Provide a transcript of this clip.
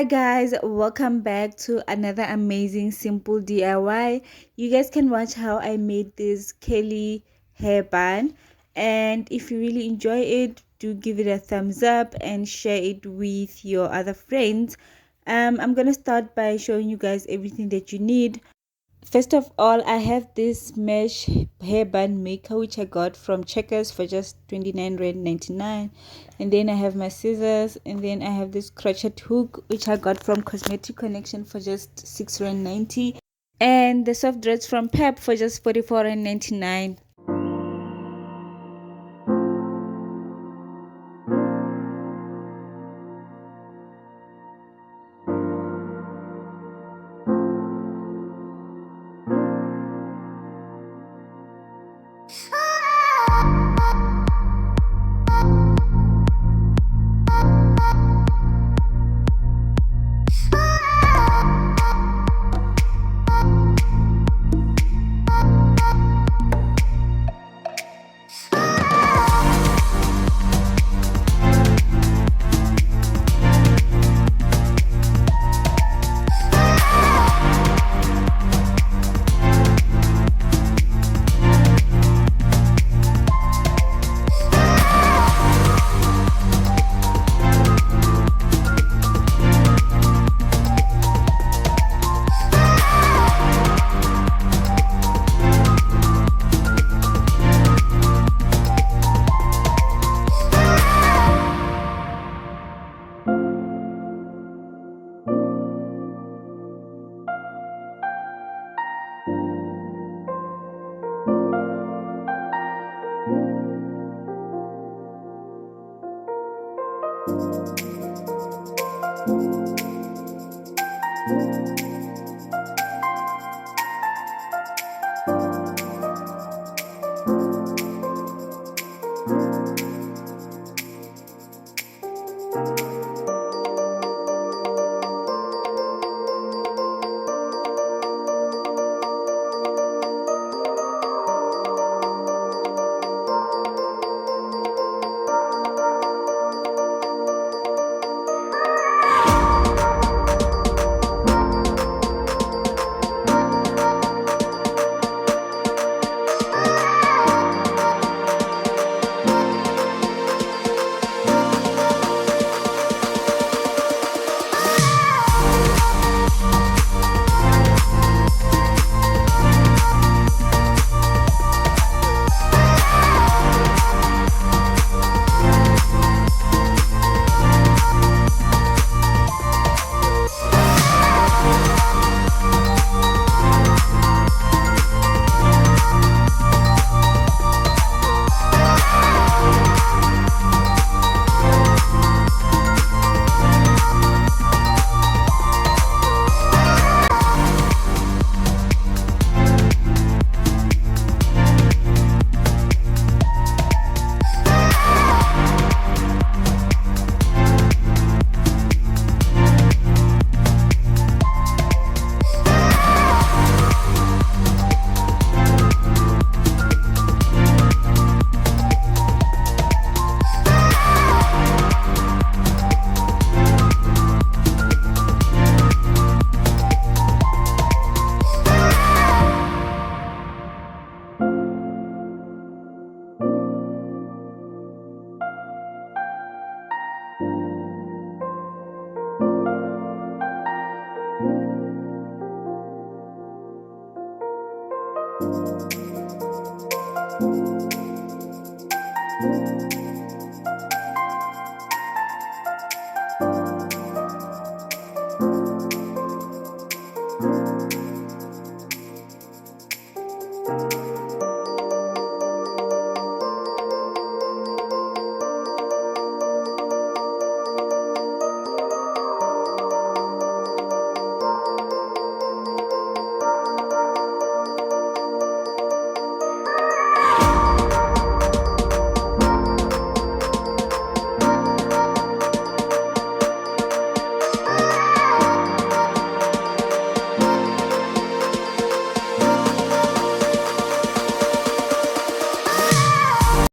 Hi guys, welcome back to another amazing simple DIY. You guys can watch how I made this curly hair bun, and if you really enjoy it, do give it a thumbs up and share it with your other friends. I'm gonna start by showing you guys everything that you need. First of all, I have this mesh hair band maker which I got from Checkers for just 29.99, and then I have my scissors, and then I have this crochet hook which I got from Cosmetic Connection for just 6.90, and the soft threads from Pep for just 44.99.